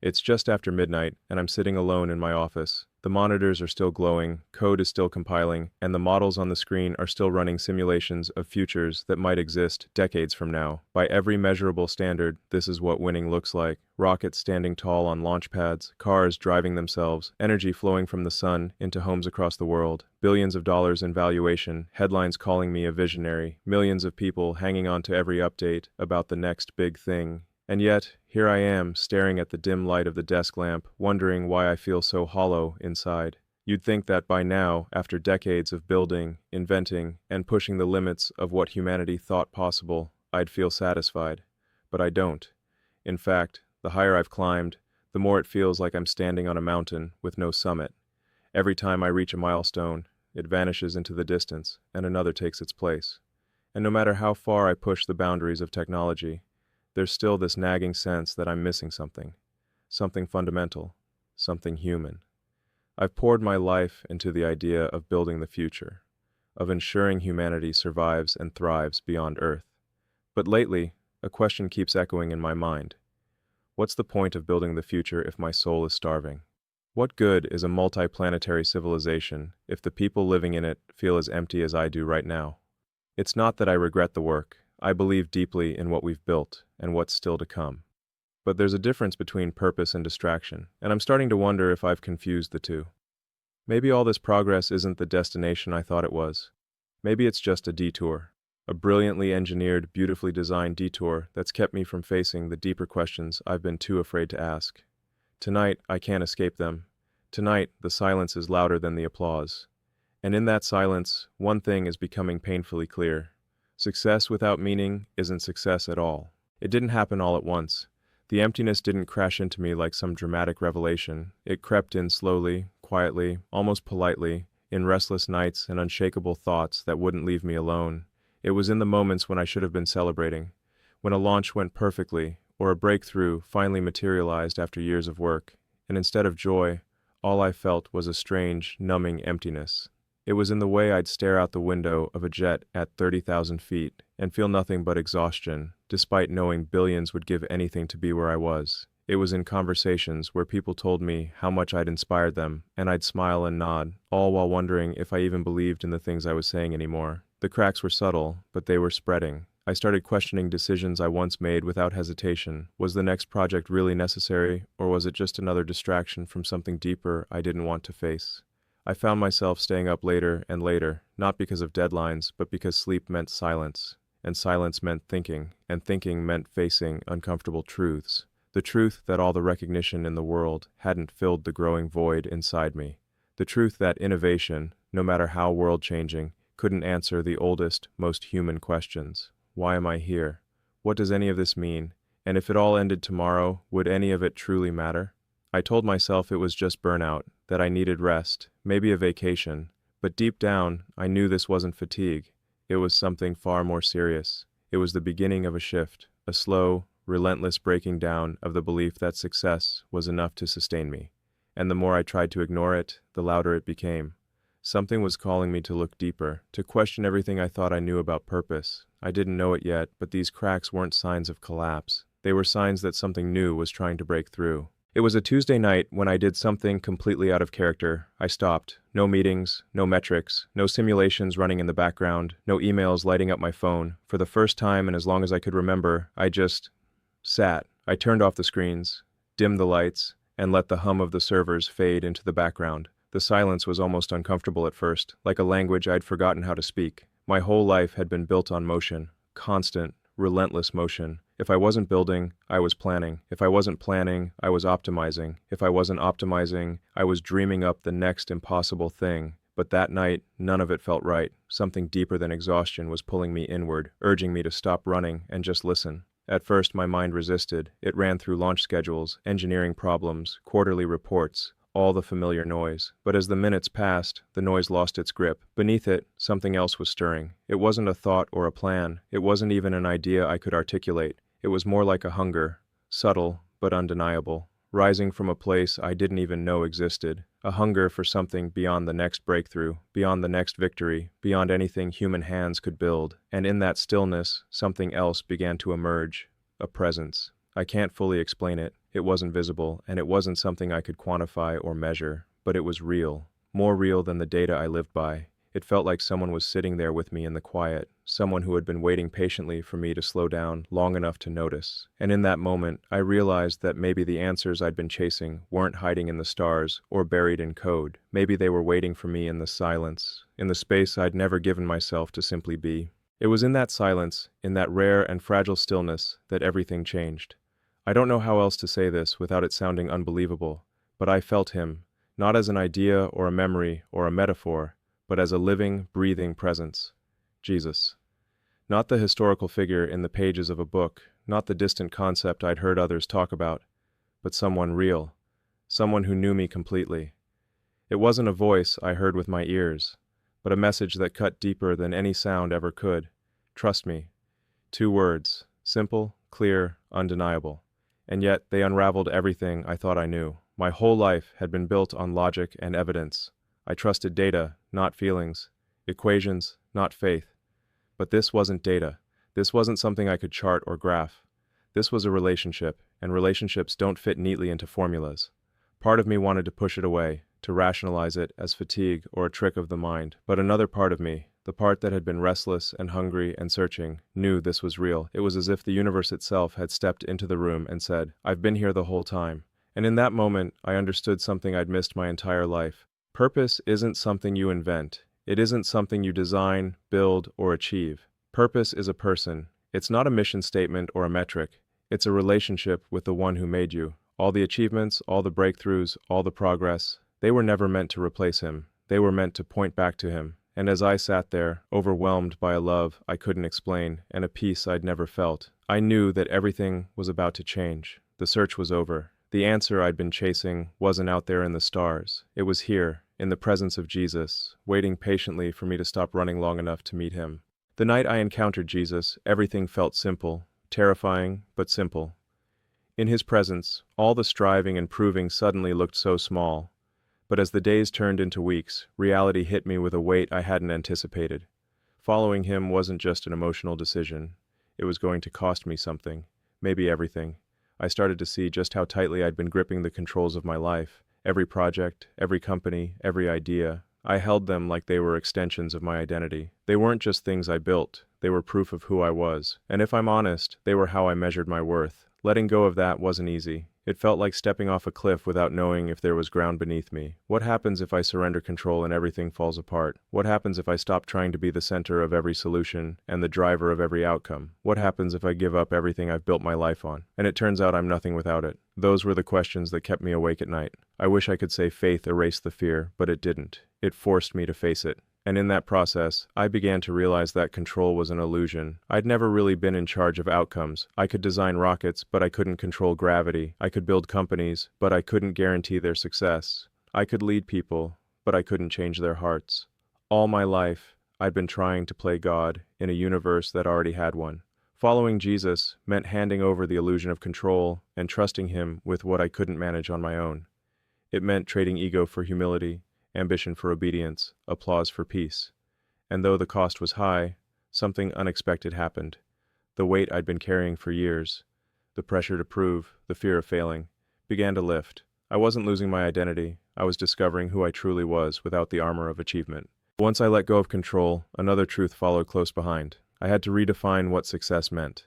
It's just after midnight, and I'm sitting alone in my office. The monitors are still glowing, code is still compiling, and the models on the screen are still running simulations of futures that might exist decades from now. By every measurable standard, this is what winning looks like. Rockets standing tall on launch pads, cars driving themselves, energy flowing from the sun into homes across the world, billions of dollars in valuation, headlines calling me a visionary, millions of people hanging on to every update about the next big thing. And yet, here I am, staring at the dim light of the desk lamp, wondering why I feel so hollow inside. You'd think that by now, after decades of building, inventing, and pushing the limits of what humanity thought possible, I'd feel satisfied. But I don't. In fact, the higher I've climbed, the more it feels like I'm standing on a mountain with no summit. Every time I reach a milestone, it vanishes into the distance, and another takes its place. And no matter how far I push the boundaries of technology, there's still this nagging sense that I'm missing something fundamental, something human. I've poured my life into the idea of building the future, of ensuring humanity survives and thrives beyond Earth. But lately, a question keeps echoing in my mind. What's the point of building the future if my soul is starving? What good is a multi-planetary civilization if the people living in it feel as empty as I do right now? It's not that I regret the work. I believe deeply in what we've built and what's still to come. But there's a difference between purpose and distraction, and I'm starting to wonder if I've confused the two. Maybe all this progress isn't the destination I thought it was. Maybe it's just a detour, a brilliantly engineered, beautifully designed detour that's kept me from facing the deeper questions I've been too afraid to ask. Tonight, I can't escape them. Tonight, the silence is louder than the applause. And in that silence, one thing is becoming painfully clear. Success without meaning isn't success at all. It didn't happen all at once. The emptiness didn't crash into me like some dramatic revelation. It crept in slowly, quietly, almost politely, in restless nights and unshakable thoughts that wouldn't leave me alone. It was in the moments when I should have been celebrating, when a launch went perfectly, or a breakthrough finally materialized after years of work, and instead of joy, all I felt was a strange, numbing emptiness. It was in the way I'd stare out the window of a jet at 30,000 feet and feel nothing but exhaustion, despite knowing billions would give anything to be where I was. It was in conversations where people told me how much I'd inspired them, and I'd smile and nod, all while wondering if I even believed in the things I was saying anymore. The cracks were subtle, but they were spreading. I started questioning decisions I once made without hesitation. Was the next project really necessary, or was it just another distraction from something deeper I didn't want to face? I found myself staying up later and later, not because of deadlines, but because sleep meant silence, and silence meant thinking, and thinking meant facing uncomfortable truths. The truth that all the recognition in the world hadn't filled the growing void inside me. The truth that innovation, no matter how world-changing, couldn't answer the oldest, most human questions. Why am I here? What does any of this mean? And if it all ended tomorrow, would any of it truly matter? I told myself it was just burnout, that I needed rest, maybe a vacation, but deep down, I knew this wasn't fatigue. It was something far more serious. It was the beginning of a shift, a slow, relentless breaking down of the belief that success was enough to sustain me. And the more I tried to ignore it, the louder it became. Something was calling me to look deeper, to question everything I thought I knew about purpose. I didn't know it yet, but these cracks weren't signs of collapse. They were signs that something new was trying to break through. It was a Tuesday night when I did something completely out of character. I stopped. No meetings, no metrics, no simulations running in the background, no emails lighting up my phone. For the first time and as long as I could remember, I just sat. I turned off the screens, dimmed the lights, and let the hum of the servers fade into the background. The silence was almost uncomfortable at first, like a language I'd forgotten how to speak. My whole life had been built on motion, constant, relentless motion. If I wasn't building, I was planning. If I wasn't planning, I was optimizing. If I wasn't optimizing, I was dreaming up the next impossible thing. But that night, none of it felt right. Something deeper than exhaustion was pulling me inward, urging me to stop running and just listen. At first, my mind resisted. It ran through launch schedules, engineering problems, quarterly reports, all the familiar noise. But as the minutes passed, the noise lost its grip. Beneath it, something else was stirring. It wasn't a thought or a plan. It wasn't even an idea I could articulate. It was more like a hunger, subtle but undeniable, rising from a place I didn't even know existed. A hunger for something beyond the next breakthrough, beyond the next victory, beyond anything human hands could build. And in that stillness, something else began to emerge. A presence. I can't fully explain it. It wasn't visible, and it wasn't something I could quantify or measure, but it was real. More real than the data I lived by. It felt like someone was sitting there with me in the quiet, someone who had been waiting patiently for me to slow down long enough to notice. And in that moment, I realized that maybe the answers I'd been chasing weren't hiding in the stars or buried in code. Maybe they were waiting for me in the silence, in the space I'd never given myself to simply be. It was in that silence, in that rare and fragile stillness, that everything changed. I don't know how else to say this without it sounding unbelievable, but I felt him, not as an idea or a memory or a metaphor, but as a living, breathing presence. Jesus. Not the historical figure in the pages of a book, not the distant concept I'd heard others talk about, but someone real, someone who knew me completely. It wasn't a voice I heard with my ears, but a message that cut deeper than any sound ever could. Trust me. 2 words, simple, clear, undeniable. And yet they unraveled everything I thought I knew. My whole life had been built on logic and evidence. I trusted data, not feelings. Equations, not faith. But this wasn't data. This wasn't something I could chart or graph. This was a relationship, and relationships don't fit neatly into formulas. Part of me wanted to push it away, to rationalize it as fatigue or a trick of the mind. But another part of me, the part that had been restless and hungry and searching, knew this was real. It was as if the universe itself had stepped into the room and said, "I've been here the whole time." And in that moment, I understood something I'd missed my entire life. Purpose isn't something you invent. It isn't something you design, build, or achieve. Purpose is a person. It's not a mission statement or a metric. It's a relationship with the one who made you. All the achievements, all the breakthroughs, all the progress, they were never meant to replace him. They were meant to point back to him. And as I sat there, overwhelmed by a love I couldn't explain and a peace I'd never felt, I knew that everything was about to change. The search was over. The answer I'd been chasing wasn't out there in the stars. It was here, in the presence of Jesus, waiting patiently for me to stop running long enough to meet him. The night I encountered Jesus, everything felt simple, terrifying, but simple. In his presence, all the striving and proving suddenly looked so small. But as the days turned into weeks, reality hit me with a weight I hadn't anticipated. Following him wasn't just an emotional decision. It was going to cost me something, maybe everything. I started to see just how tightly I'd been gripping the controls of my life. Every project, every company, every idea. I held them like they were extensions of my identity. They weren't just things I built. They were proof of who I was. And if I'm honest, they were how I measured my worth. Letting go of that wasn't easy. It felt like stepping off a cliff without knowing if there was ground beneath me. What happens if I surrender control and everything falls apart? What happens if I stop trying to be the center of every solution and the driver of every outcome? What happens if I give up everything I've built my life on? And it turns out I'm nothing without it. Those were the questions that kept me awake at night. I wish I could say faith erased the fear, but it didn't. It forced me to face it. And in that process, I began to realize that control was an illusion. I'd never really been in charge of outcomes. I could design rockets, but I couldn't control gravity. I could build companies, but I couldn't guarantee their success. I could lead people, but I couldn't change their hearts. All my life, I'd been trying to play God in a universe that already had one. Following Jesus meant handing over the illusion of control and trusting him with what I couldn't manage on my own. It meant trading ego for humility, ambition for obedience, applause for peace. And though the cost was high, something unexpected happened. The weight I'd been carrying for years, the pressure to prove, the fear of failing, began to lift. I wasn't losing my identity. I was discovering who I truly was without the armor of achievement. Once I let go of control, another truth followed close behind. I had to redefine what success meant.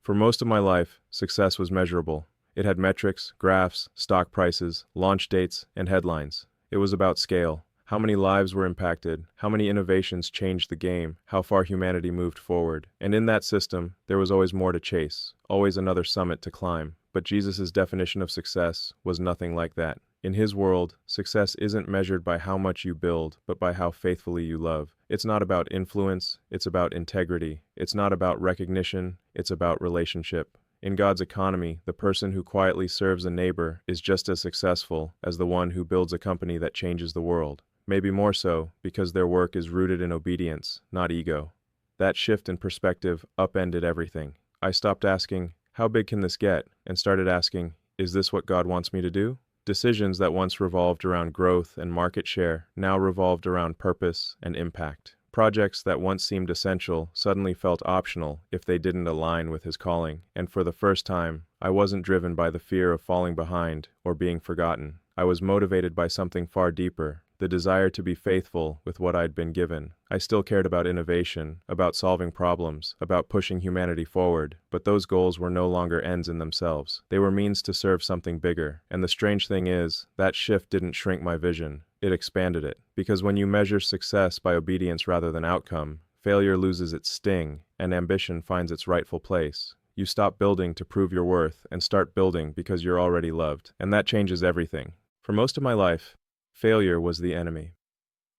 For most of my life, success was measurable. It had metrics, graphs, stock prices, launch dates, and headlines. It was about scale. How many lives were impacted, how many innovations changed the game, how far humanity moved forward. And in that system, there was always more to chase, always another summit to climb. But Jesus' definition of success was nothing like that. In his world, success isn't measured by how much you build, but by how faithfully you love. It's not about influence, it's about integrity. It's not about recognition, it's about relationship. In God's economy, the person who quietly serves a neighbor is just as successful as the one who builds a company that changes the world. Maybe more so, because their work is rooted in obedience, not ego. That shift in perspective upended everything. I stopped asking, how big can this get? And started asking, is this what God wants me to do? Decisions that once revolved around growth and market share now revolved around purpose and impact. Projects that once seemed essential suddenly felt optional if they didn't align with his calling, and for the first time, I wasn't driven by the fear of falling behind or being forgotten. I was motivated by something far deeper, the desire to be faithful with what I'd been given. I still cared about innovation, about solving problems, about pushing humanity forward, but those goals were no longer ends in themselves. They were means to serve something bigger, and the strange thing is, that shift didn't shrink my vision. It expanded it, because when you measure success by obedience rather than outcome, failure loses its sting, and ambition finds its rightful place. You stop building to prove your worth and start building because you're already loved, and that changes everything. For most of my life, failure was the enemy.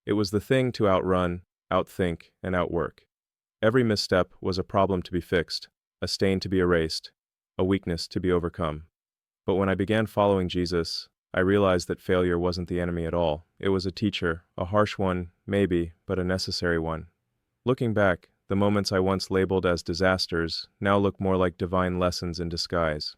It was the thing to outrun, outthink, and outwork. Every misstep was a problem to be fixed, a stain to be erased, a weakness to be overcome. But when I began following Jesus, I realized that failure wasn't the enemy at all. It was a teacher, a harsh one, maybe, but a necessary one. Looking back, the moments I once labeled as disasters now look more like divine lessons in disguise.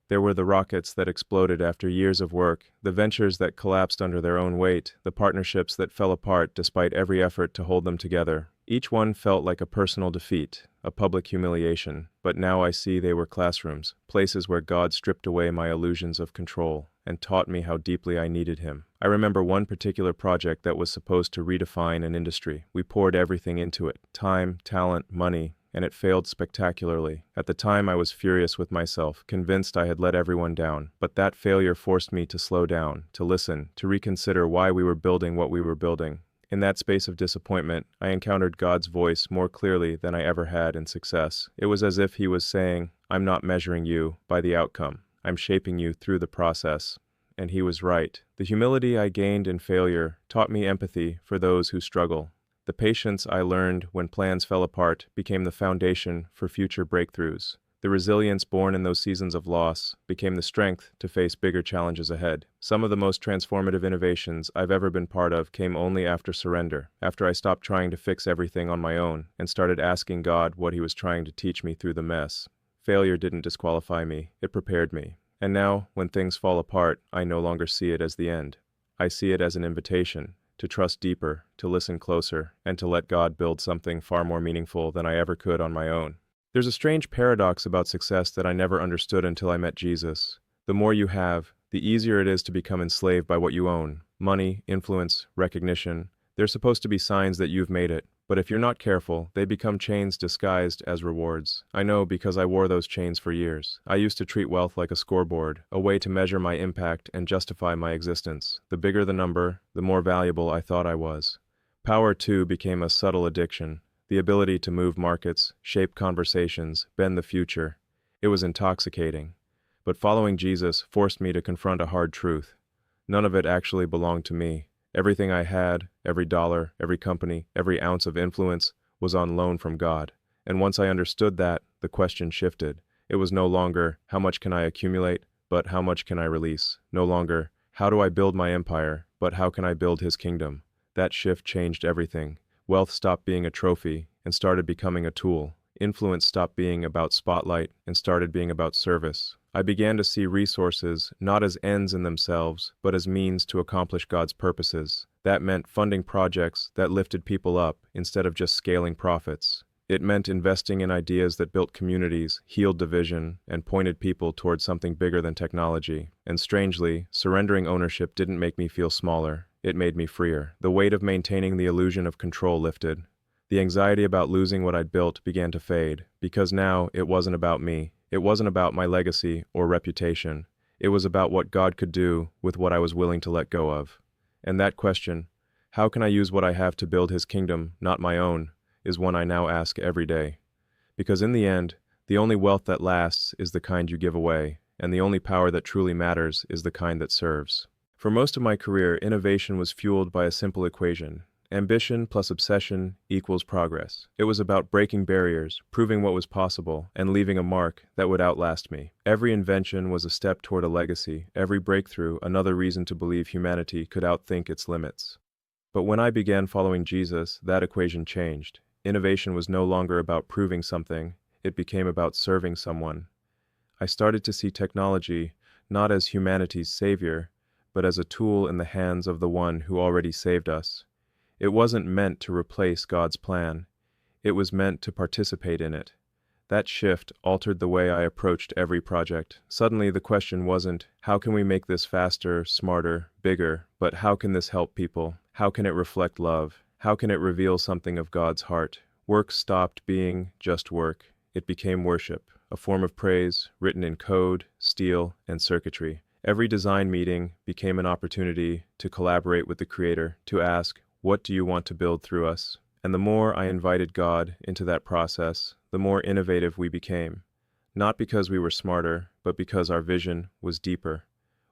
There were the rockets that exploded after years of work, the ventures that collapsed under their own weight, the partnerships that fell apart despite every effort to hold them together. Each one felt like a personal defeat, a public humiliation, but now I see they were classrooms, places where God stripped away my illusions of control and taught me how deeply I needed Him. I remember one particular project that was supposed to redefine an industry. We poured everything into it, time, talent, money, and it failed spectacularly. At the time I was furious with myself, convinced I had let everyone down, but that failure forced me to slow down, to listen, to reconsider why we were building what we were building. In that space of disappointment, I encountered God's voice more clearly than I ever had in success. It was as if He was saying, "I'm not measuring you by the outcome. I'm shaping you through the process." And He was right. The humility I gained in failure taught me empathy for those who struggle. The patience I learned when plans fell apart became the foundation for future breakthroughs. The resilience born in those seasons of loss became the strength to face bigger challenges ahead. Some of the most transformative innovations I've ever been part of came only after surrender, after I stopped trying to fix everything on my own and started asking God what He was trying to teach me through the mess. Failure didn't disqualify me, it prepared me. And now, when things fall apart, I no longer see it as the end. I see it as an invitation to trust deeper, to listen closer, and to let God build something far more meaningful than I ever could on my own. There's a strange paradox about success that I never understood until I met Jesus. The more you have, the easier it is to become enslaved by what you own. Money, influence, recognition. They're supposed to be signs that you've made it, but if you're not careful, they become chains disguised as rewards. I know because I wore those chains for years. I used to treat wealth like a scoreboard, a way to measure my impact and justify my existence. The bigger the number, the more valuable I thought I was. Power, too, became a subtle addiction. The ability to move markets, shape conversations, bend the future. It was intoxicating. But following Jesus forced me to confront a hard truth. None of it actually belonged to me. Everything I had, every dollar, every company, every ounce of influence, was on loan from God. And once I understood that, the question shifted. It was no longer, how much can I accumulate, but how much can I release? No longer, how do I build my empire, but how can I build His kingdom? That shift changed everything. Wealth stopped being a trophy and started becoming a tool. Influence stopped being about spotlight and started being about service. I began to see resources not as ends in themselves, but as means to accomplish God's purposes. That meant funding projects that lifted people up instead of just scaling profits. It meant investing in ideas that built communities, healed division, and pointed people towards something bigger than technology. And strangely, surrendering ownership didn't make me feel smaller. It made me freer. The weight of maintaining the illusion of control lifted. The anxiety about losing what I'd built began to fade, because now it wasn't about me. It wasn't about my legacy or reputation. It was about what God could do with what I was willing to let go of. And that question, how can I use what I have to build His kingdom, not my own, is one I now ask every day. Because in the end, the only wealth that lasts is the kind you give away, and the only power that truly matters is the kind that serves. For most of my career, innovation was fueled by a simple equation. Ambition plus obsession equals progress. It was about breaking barriers, proving what was possible, and leaving a mark that would outlast me. Every invention was a step toward a legacy, every breakthrough another reason to believe humanity could outthink its limits. But when I began following Jesus, that equation changed. Innovation was no longer about proving something, it became about serving someone. I started to see technology not as humanity's savior, but as a tool in the hands of the one who already saved us. It wasn't meant to replace God's plan. It was meant to participate in it. That shift altered the way I approached every project. Suddenly, the question wasn't, how can we make this faster, smarter, bigger, but how can this help people? How can it reflect love? How can it reveal something of God's heart? Work stopped being just work. It became worship, a form of praise written in code, steel, and circuitry. Every design meeting became an opportunity to collaborate with the Creator, to ask, what do you want to build through us? And the more I invited God into that process, the more innovative we became. Not because we were smarter, but because our vision was deeper.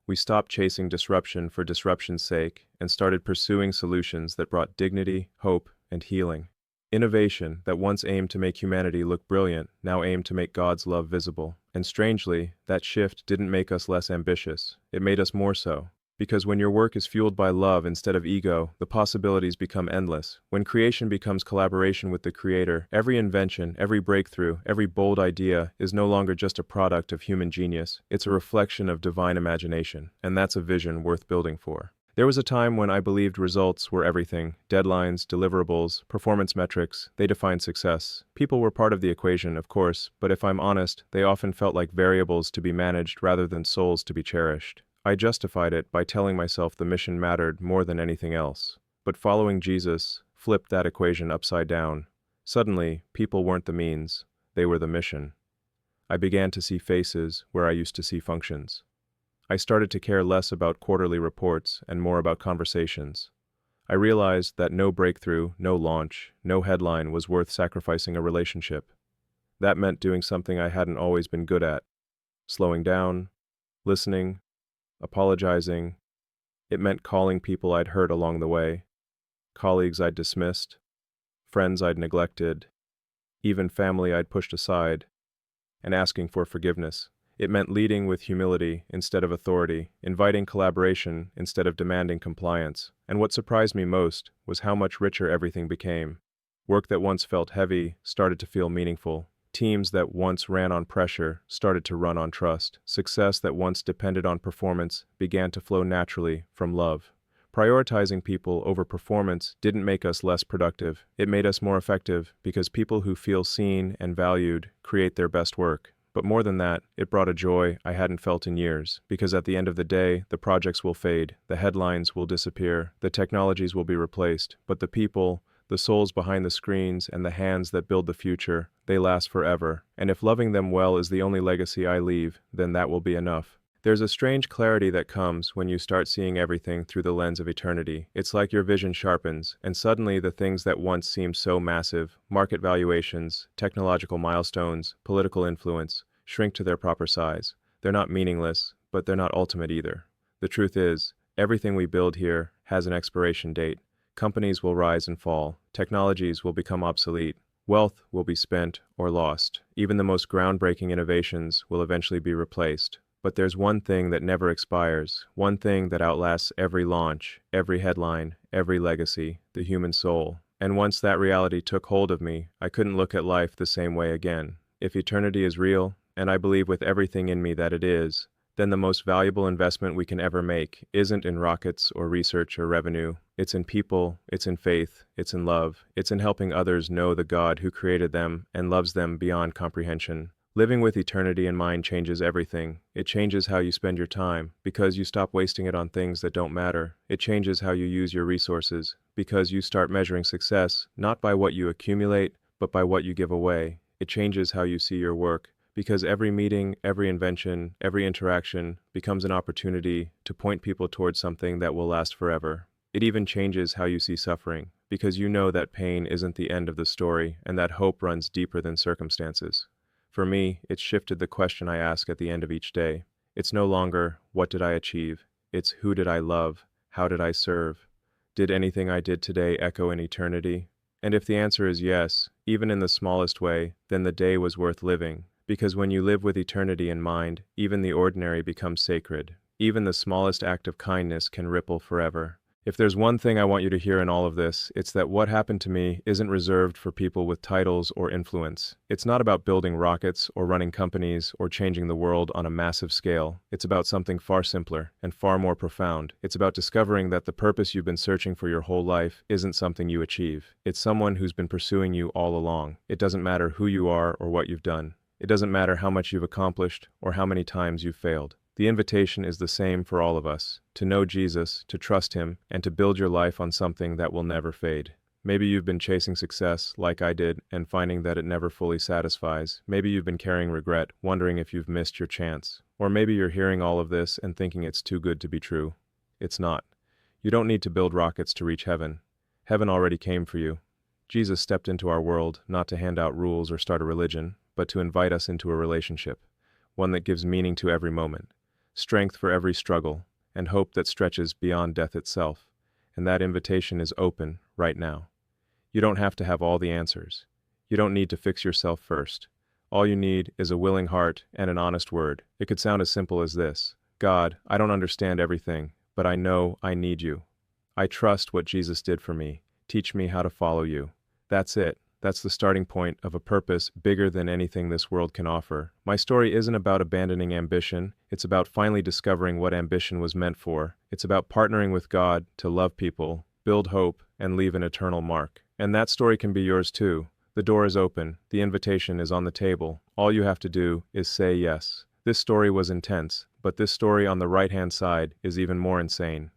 We stopped chasing disruption for disruption's sake and started pursuing solutions that brought dignity, hope, and healing. Innovation that once aimed to make humanity look brilliant now aimed to make God's love visible. And strangely, that shift didn't make us less ambitious. It made us more so. Because when your work is fueled by love instead of ego, the possibilities become endless. When creation becomes collaboration with the Creator, every invention, every breakthrough, every bold idea is no longer just a product of human genius. It's a reflection of divine imagination, and that's a vision worth building for. There was a time when I believed results were everything. Deadlines, deliverables, performance metrics, they defined success. People were part of the equation, of course, but if I'm honest, they often felt like variables to be managed rather than souls to be cherished. I justified it by telling myself the mission mattered more than anything else. But following Jesus flipped that equation upside down. Suddenly, people weren't the means, they were the mission. I began to see faces where I used to see functions. I started to care less about quarterly reports and more about conversations. I realized that no breakthrough, no launch, no headline was worth sacrificing a relationship. That meant doing something I hadn't always been good at. Slowing down, listening, apologizing. It meant calling people I'd hurt along the way, colleagues I'd dismissed, friends I'd neglected, even family I'd pushed aside, and asking for forgiveness. It meant leading with humility instead of authority, inviting collaboration instead of demanding compliance. And what surprised me most was how much richer everything became. Work that once felt heavy started to feel meaningful. Teams that once ran on pressure started to run on trust. Success that once depended on performance began to flow naturally from love. Prioritizing people over performance didn't make us less productive. It made us more effective because people who feel seen and valued create their best work. But more than that, it brought a joy I hadn't felt in years, because at the end of the day, the projects will fade, the headlines will disappear, the technologies will be replaced, but the people, the souls behind the screens, and the hands that build the future, they last forever. And if loving them well is the only legacy I leave, then that will be enough. There's a strange clarity that comes when you start seeing everything through the lens of eternity. It's like your vision sharpens, and suddenly the things that once seemed so massive, market valuations, technological milestones, political influence, shrink to their proper size. They're not meaningless, but they're not ultimate either. The truth is, everything we build here has an expiration date. Companies will rise and fall. Technologies will become obsolete. Wealth will be spent or lost. Even the most groundbreaking innovations will eventually be replaced. But there's one thing that never expires, one thing that outlasts every launch, every headline, every legacy, the human soul. And once that reality took hold of me, I couldn't look at life the same way again. If eternity is real, and I believe with everything in me that it is, then the most valuable investment we can ever make isn't in rockets or research or revenue. It's in people, it's in faith, it's in love, it's in helping others know the God who created them and loves them beyond comprehension. Living with eternity in mind changes everything. It changes how you spend your time, because you stop wasting it on things that don't matter. It changes how you use your resources, because you start measuring success not by what you accumulate, but by what you give away. It changes how you see your work, because every meeting, every invention, every interaction becomes an opportunity to point people towards something that will last forever. It even changes how you see suffering, because you know that pain isn't the end of the story and that hope runs deeper than circumstances. For me, it's shifted the question I ask at the end of each day. It's no longer, what did I achieve? It's, who did I love? How did I serve? Did anything I did today echo in eternity? And if the answer is yes, even in the smallest way, then the day was worth living. Because when you live with eternity in mind, even the ordinary becomes sacred. Even the smallest act of kindness can ripple forever. If there's one thing I want you to hear in all of this, it's that what happened to me isn't reserved for people with titles or influence. It's not about building rockets or running companies or changing the world on a massive scale. It's about something far simpler and far more profound. It's about discovering that the purpose you've been searching for your whole life isn't something you achieve. It's someone who's been pursuing you all along. It doesn't matter who you are or what you've done. It doesn't matter how much you've accomplished or how many times you've failed. The invitation is the same for all of us, to know Jesus, to trust Him, and to build your life on something that will never fade. Maybe you've been chasing success, like I did, and finding that it never fully satisfies. Maybe you've been carrying regret, wondering if you've missed your chance. Or maybe you're hearing all of this and thinking it's too good to be true. It's not. You don't need to build rockets to reach heaven. Heaven already came for you. Jesus stepped into our world, not to hand out rules or start a religion, but to invite us into a relationship, one that gives meaning to every moment, strength for every struggle, and hope that stretches beyond death itself. And that invitation is open right now. You don't have to have all the answers. You don't need to fix yourself first. All you need is a willing heart and an honest word. It could sound as simple as this: God, I don't understand everything, but I know I need you. I trust what Jesus did for me. Teach me how to follow you. That's it. That's the starting point of a purpose bigger than anything this world can offer. My story isn't about abandoning ambition. It's about finally discovering what ambition was meant for. It's about partnering with God to love people, build hope, and leave an eternal mark. And that story can be yours too. The door is open. The invitation is on the table. All you have to do is say yes. This story was intense, but this story on the right-hand side is even more insane.